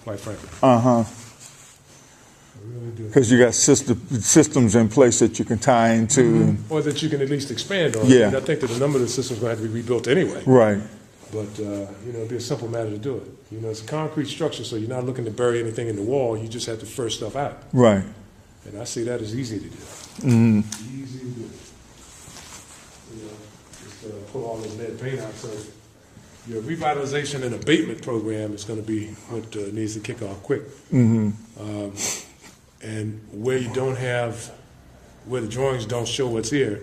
quite frankly. Uh-huh. Really do. Because you got systems in place that you can tie into. Or that you can at least expand on. Yeah. And I think that a number of the systems are going to have to be rebuilt anyway. Right. But, it'd be a simple matter to do it. It's a concrete structure, so you're not looking to bury anything in the wall. You just have to first stuff out. Right. And I see that as easy to do. Mm-hmm. Easy to do. Just pull all this lead paint out. So your revitalization and abatement program is going to be what needs to kick off quick. Mm-hmm. And where the drawings don't show what's here,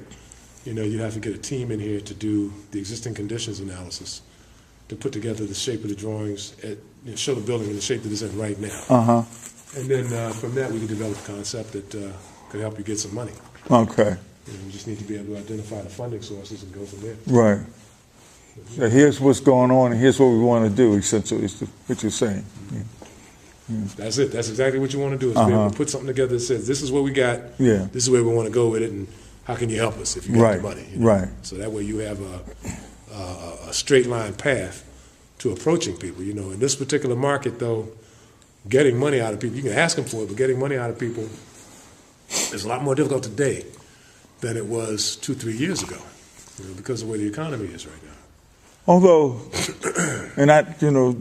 you have to get a team in here to do the existing conditions analysis, to put together the shape of the drawings, show the building in the shape that it's in right now. Uh-huh. And then from that, we can develop a concept that could help you get some money. Okay. We just need to be able to identify the funding sources and go from there. Right. So here's what's going on, and here's what we want to do, essentially, is what you're saying. Yeah. That's it. That's exactly what you want to do, is be able to put something together that says, this is what we got, Yeah. this is where we want to go with it, and how can you help us if you got the money? Right. So that way you have a straight line path to approaching people. In this particular market, though, getting money out of people, you can ask them for it, but getting money out of people is a lot more difficult today than it was 2-3 years ago, because of where the economy is right now. Although, and it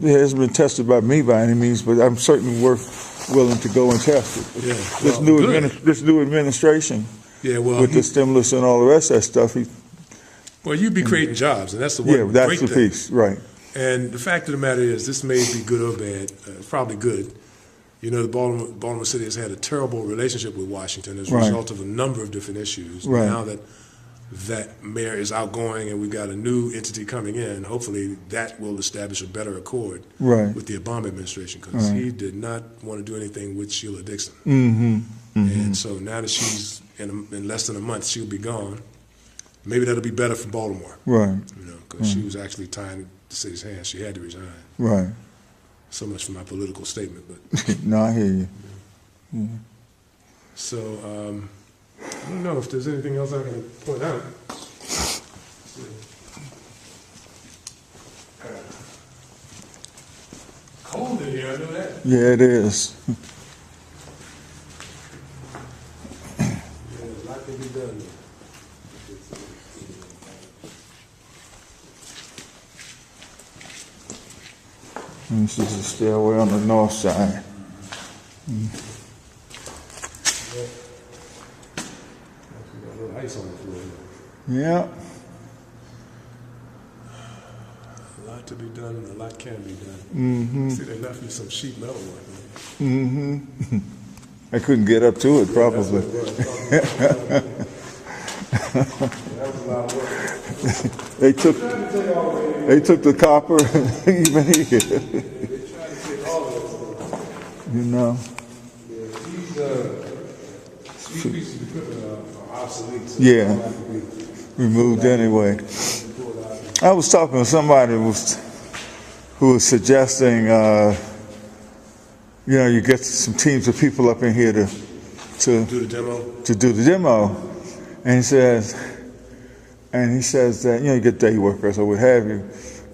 hasn't been tested by me by any means, but I'm certainly willing to go and test it. Yeah, This new administration, with the stimulus and all the rest of that stuff. Well, you'd be creating jobs, and that's the one that's great the thing. piece, right? And the fact of the matter is, this may be good or bad. Probably good. The Baltimore City has had a terrible relationship with Washington as a result of a number of different issues. Right. Now that mayor is outgoing and we've got a new entity coming in, hopefully that will establish a better accord with the Obama administration, because he did not want to do anything with Sheila Dixon. Mm-hmm. Mm-hmm. And so now that she's in less than a month, she'll be gone. Maybe that'll be better for Baltimore. Right. Because she was actually tying the city's hands. She had to resign. Right. So much for my political statement, but no, I hear you. Yeah. So I don't know if there's anything else I can point out. Cold in here, I know that. Yeah, it is. Yeah, a lot can be done. This is the stairway on the north side. Ice on the floor. Yeah. A lot to be done and a lot can be done. Mm-hmm. See, they left me some sheet metal work. Mm-hmm. I couldn't get up to it, probably. That was a lot of work. They took the copper even here. They tried to take all of it. These pieces of equipment are obsolete. So Yeah. Removed anyway. I was talking to somebody who was suggesting, you get some teams of people up in here to do the demo. To do the demo, and he says that you get day workers or what have you.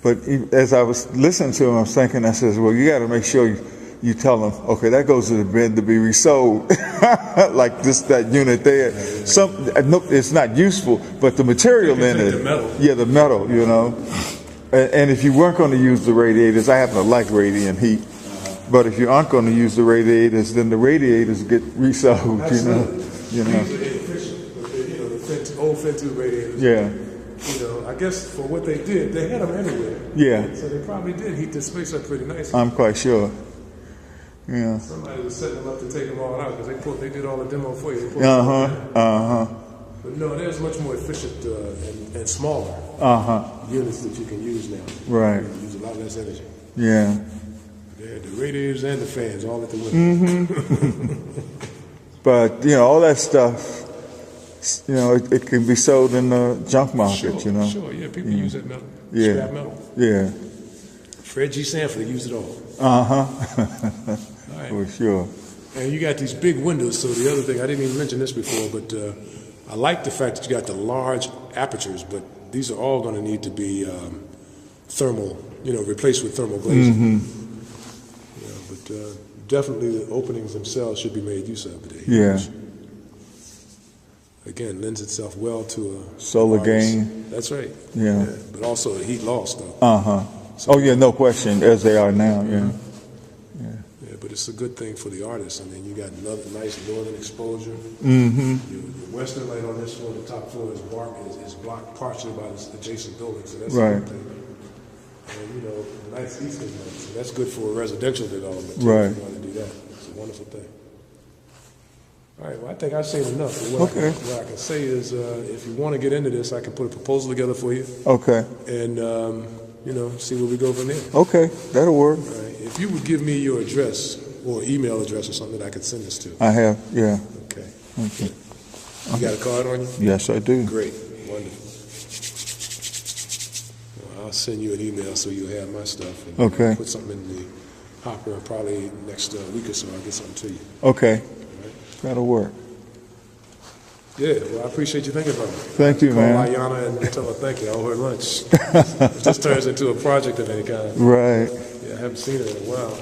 But as I was listening to him, I was thinking, I says, well, you got to make sure you tell them, okay, that goes to the bin to be resold, like that unit there. It's not useful, but the material in it, the metal, And if you weren't going to use the radiators, I happen to like radiant heat, but if you aren't going to use the radiators, then the radiators get resold. These are inefficient, but the old Fed-2 radiators. Yeah. I guess for what they did, they had them everywhere. Yeah. So they probably did heat this place up pretty nicely. I'm quite sure. Yeah. Somebody was setting them up to take them all out because they did all the demo for you. But no, there's much more efficient and smaller units that you can use now. Right. You use a lot less energy. Yeah. They had the radiators and the fans all at the window. Mm-hmm. But all that stuff, it can be sold in the junk market. Sure, yeah, people use that metal. Yeah. Scrap metal. Yeah. Fred G. Sanford used it all. All right. For sure. And you got these big windows. So the other thing, I didn't even mention this before, but I like the fact that you got the large apertures, but these are all going to need to be thermal, replaced with thermal glazing. Mm-hmm. but definitely the openings themselves should be made use of today. Yeah. Which, again, lends itself well to a Solar artist. gain. That's right. Yeah. But also the heat loss, though. Oh yeah, no question, as they are now. Yeah. Yeah, but it's a good thing for the artist. And then you got another nice northern exposure. Mm-hmm. The western light on this floor, the top floor, is blocked partially by the adjacent buildings, so that's Right. a good thing. And nice eastern light, so that's good for a residential development. Too, Right. If you want to do that, it's a wonderful thing. All right, well, I think I've seen enough. But what I can say is, if you want to get into this, I can put a proposal together for you, Okay. and see where we go from there. Okay, that'll work. All right. If you would give me your address or email address or something that I could send this to. I have. Yeah. Okay. Okay. You got a card on you? Yes, I do. Great. Wonderful. Well, I'll send you an email so you'll have my stuff. And Okay. put something in the hopper, and probably next week or so I'll get something to you. Okay. All right? That'll work. Yeah, well, I appreciate you thinking about me. Thank you, Call man. Ayana and tell her thank you. I owe her lunch. If this turns into a project of any kind. Right. Yeah, I haven't seen her in a while.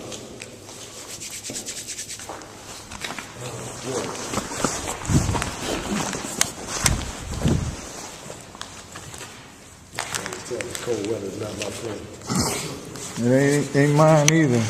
Oh, boy. I can tell the cold weather is not my friend. It ain't mine either.